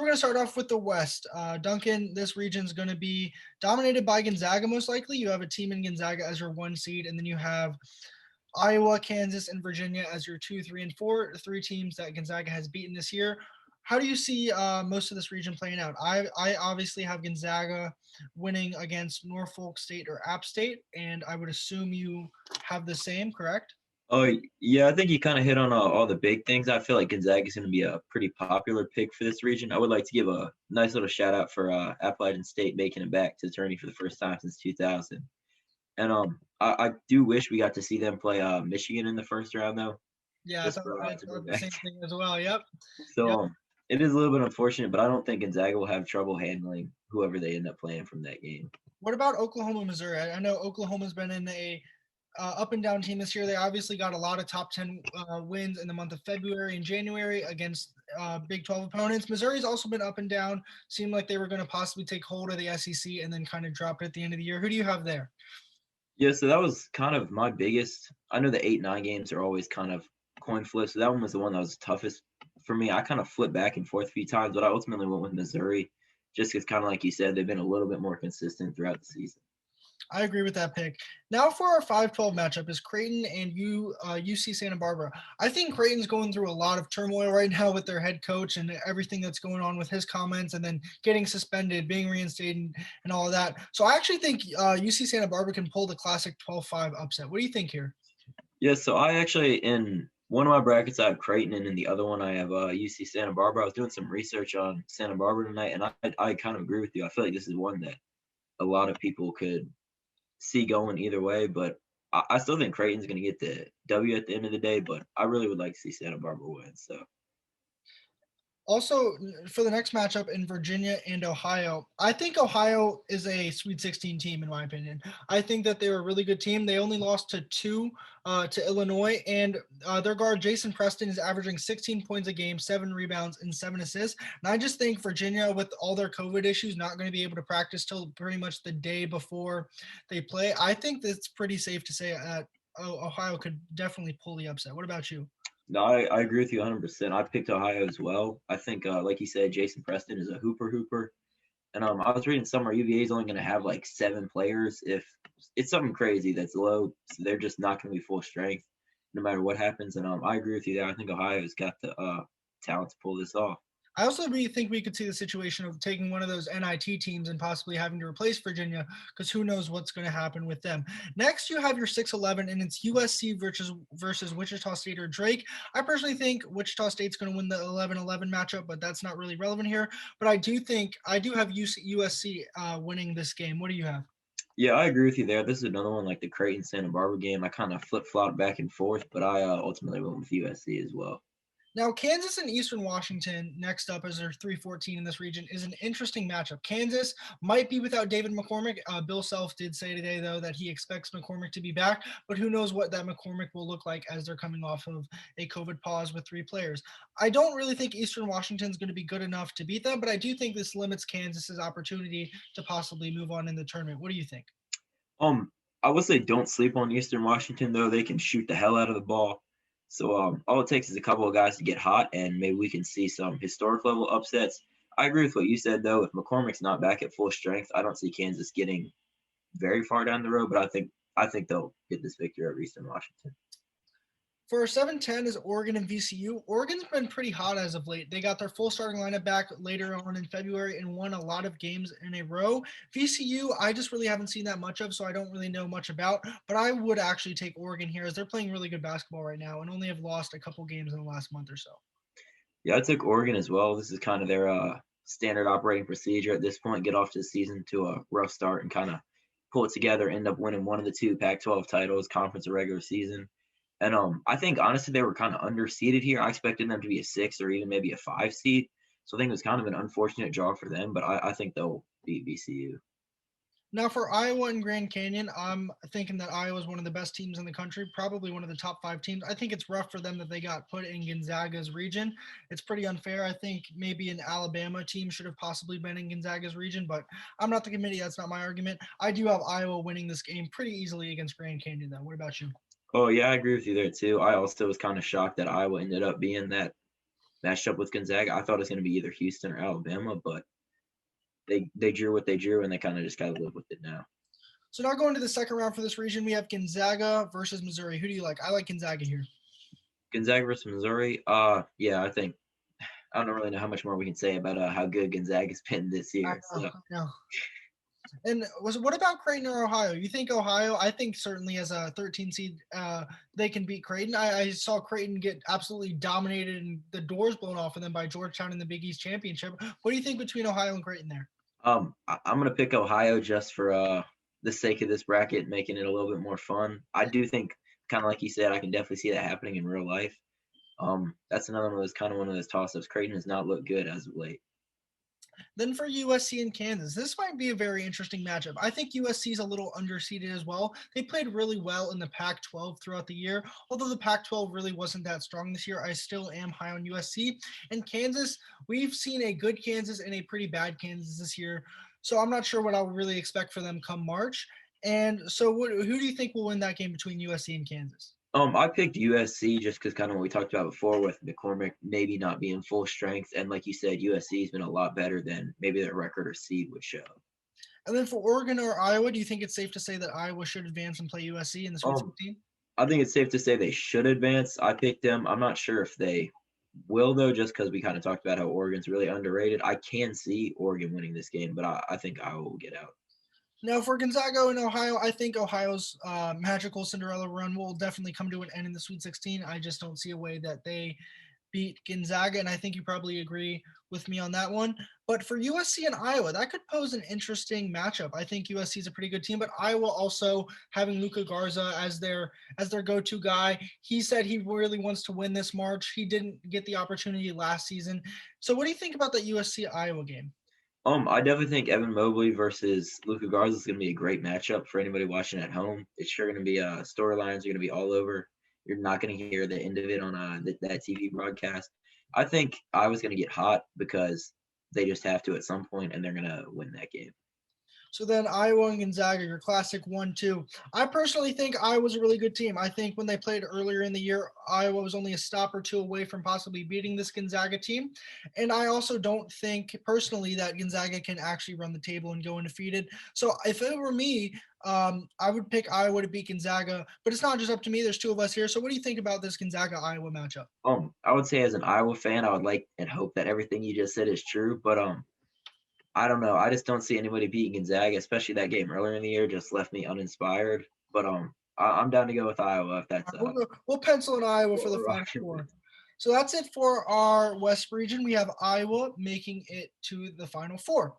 we're going to start off with the West. Duncan, this region is going to be dominated by Gonzaga most likely. You have a team in Gonzaga as your 1 seed, and then you have Iowa, Kansas, and Virginia as your 2, 3, and 4, the three teams that Gonzaga has beaten this year. How do you see most of this region playing out? I obviously have Gonzaga winning against Norfolk State or App State, and I would assume you have the same, correct? Oh, yeah, I think you kind of hit on all the big things. I feel like Gonzaga is going to be a pretty popular pick for this region. I would like to give a nice little shout out for Appalachian State making it back to the tourney for the first time since 2000. And I do wish we got to see them play Michigan in the first round though, Yeah, just for I to go thought the back. same thing as well. Yep. So Yep. it is a little bit unfortunate, but I don't think Gonzaga will have trouble handling whoever they end up playing from that game. What about Oklahoma, Missouri? I know Oklahoma's been in a up and down team this year. They obviously got a lot of top 10 wins in the month of February and January against Big 12 opponents. Missouri's also been up and down. Seemed like they were going to possibly take hold of the SEC and then kind of drop it at the end of the year. Who do you have there? Yeah, so that was kind of my biggest. I know the 8-9 games are always kind of coin flips. So that one was the one that was toughest for me. I kind of flipped back and forth a few times, but I ultimately went with Missouri, just because kind of like you said, they've been a little bit more consistent throughout the season. I agree with that pick. Now for our 5-12 matchup is Creighton and UC Santa Barbara. I think Creighton's going through a lot of turmoil right now with their head coach and everything that's going on with his comments and then getting suspended, being reinstated, and all of that. So I actually think UC Santa Barbara can pull the classic 12-5 upset. What do you think here? Yeah, so I actually in one of my brackets I have Creighton, and in the other one I have UC Santa Barbara. I was doing some research on Santa Barbara tonight, and I kind of agree with you. I feel like this is one that a lot of people could see going either way, but I still think Creighton's going to get the W at the end of the day. But I really would like to see Santa Barbara win. So Also, for the next matchup in Virginia and Ohio, I think Ohio is a Sweet 16 team, in my opinion. I think that they're a really good team. They only lost to two to Illinois, and their guard, Jason Preston, is averaging 16 points a game, 7 rebounds, and 7 assists. And I just think Virginia, with all their COVID issues, not going to be able to practice till pretty much the day before they play. I think that's pretty safe to say that Ohio could definitely pull the upset. What about you? no, I agree with you 100%. I picked Ohio as well. I think, like you said, Jason Preston is a hooper. And I was reading somewhere UVA is only going to have like 7 players. If it's something crazy that's low, so they're just not going to be full strength no matter what happens. And I agree with you there. I think Ohio's got the talent to pull this off. I also really think we could see the situation of taking one of those NIT teams and possibly having to replace Virginia because who knows what's going to happen with them. Next, you have your 6-11, and it's USC versus Wichita State or Drake. I personally think Wichita State's going to win the 11-11 matchup, but that's not really relevant here. But I do have USC winning this game. What do you have? Yeah, I agree with you there. This is another one like the Creighton Santa Barbara game. I kind of flip flopped back and forth, but I ultimately went with USC as well. Now, Kansas and Eastern Washington, next up as their 3-14 in this region, is an interesting matchup. Kansas might be without David McCormick. Bill Self did say today, though, that he expects McCormick to be back, but who knows what that McCormick will look like as they're coming off of a COVID pause with 3 players. I don't really think Eastern Washington is going to be good enough to beat them, but I do think this limits Kansas's opportunity to possibly move on in the tournament. What do you think? Um, I would say don't sleep on Eastern Washington though. They can shoot the hell out of the ball. So all it takes is a couple of guys to get hot, and maybe we can see some historic level upsets. I agree with what you said though. If McCormick's not back at full strength, I don't see Kansas getting very far down the road. But I think they'll get this victory over Eastern Washington. For 7-10 is Oregon and VCU. Oregon's been pretty hot as of late. They got their full starting lineup back later on in February and won a lot of games in a row. VCU, I just really haven't seen that much of, so I don't really know much about. But I would actually take Oregon here as they're playing really good basketball right now and only have lost a couple games in the last month or so. Yeah, I took Oregon as well. This is kind of their standard operating procedure at this point. Get off to the season to a rough start and kind of pull it together. End up winning one of the two Pac-12 titles, conference or regular season. And I think honestly they were kind of underseeded here. I expected them to be a 6 or even maybe a 5 seed. So I think it was kind of an unfortunate draw for them, but I think they'll beat VCU. Now for Iowa and Grand Canyon, I'm thinking that Iowa is one of the best teams in the country, probably one of the top 5 teams. I think it's rough for them that they got put in Gonzaga's region. It's pretty unfair. I think maybe an Alabama team should have possibly been in Gonzaga's region, but I'm not the committee. That's not my argument. I do have Iowa winning this game pretty easily against Grand Canyon, though. What about you? Oh yeah, I agree with you there too. I also was kind of shocked that Iowa ended up being that matched up with Gonzaga. I thought it was going to be either Houston or Alabama, but they drew what they drew, and they kind of just got to live with it now. So now going to the second round for this region, we have Gonzaga versus Missouri. Who do you like? I like Gonzaga here. Gonzaga versus Missouri. Yeah, I don't really know how much more we can say about how good Gonzaga's been this I year. know, So I know. And what about Creighton or Ohio? You think Ohio? I think certainly as a 13 seed, they can beat Creighton. I saw Creighton get absolutely dominated and the doors blown off of them by Georgetown in the Big East championship. What do you think between Ohio and Creighton there? I'm gonna pick Ohio just for the sake of this bracket, making it a little bit more fun. I do think, kind of like you said, I can definitely see that happening in real life. That's another one of those toss-ups. Creighton has not looked good as of late. Then for USC and Kansas, this might be a very interesting matchup. I think USC is a little underseeded as well. They played really well in the Pac 12 throughout the year. Although the Pac 12 really wasn't that strong this year, I still am high on USC. And Kansas, we've seen a good Kansas and a pretty bad Kansas this year. So I'm not sure what I'll really expect for them come March. And so, who do you think will win that game between USC and Kansas? I picked USC just because kind of what we talked about before with McCormick maybe not being full strength, and like you said, USC has been a lot better than maybe their record or seed would show. And then for Oregon or Iowa, do you think it's safe to say that Iowa should advance and play USC in the Sweet Um, 16? I think it's safe to say they should advance. I picked them. I'm not sure if they will though, just because we kind of talked about how Oregon's really underrated. I can see Oregon winning this game, but I think Iowa will get out. Now, for Gonzaga and Ohio, I think Ohio's magical Cinderella run will definitely come to an end in the Sweet 16. I just don't see a way that they beat Gonzaga, and I think you probably agree with me on that one. But for USC and Iowa, that could pose an interesting matchup. I think USC is a pretty good team, but Iowa also having Luca Garza as their go-to guy. He said he really wants to win this March. He didn't get the opportunity last season. So, what do you think about that USC Iowa game? I definitely think Evan Mobley versus Luka Garza is going to be a great matchup for anybody watching at home. It's sure going to be storylines are going to be all over. You're not going to hear the end of it on that TV broadcast. I think I was going to get hot because they just have to at some point, and they're going to win that game. So then Iowa and Gonzaga, your classic 1-2. I personally think Iowa's a really good team. I think when they played earlier in the year, Iowa was only a stop or two away from possibly beating this Gonzaga team. And I also don't think personally that Gonzaga can actually run the table and go undefeated. So if it were me, I would pick Iowa to beat Gonzaga. But it's not just up to me. There's two of us here. So what do you think about this Gonzaga Iowa matchup? I would say as an Iowa fan, I would like and hope that everything you just said is true, but I don't know. I just don't see anybody beating Gonzaga, especially that game earlier in the year just left me uninspired. But I'm down to go with Iowa if that's We'll pencil in Iowa for what the we're Final rocking with. Four. So that's it for our West region. We have Iowa making it to the Final Four.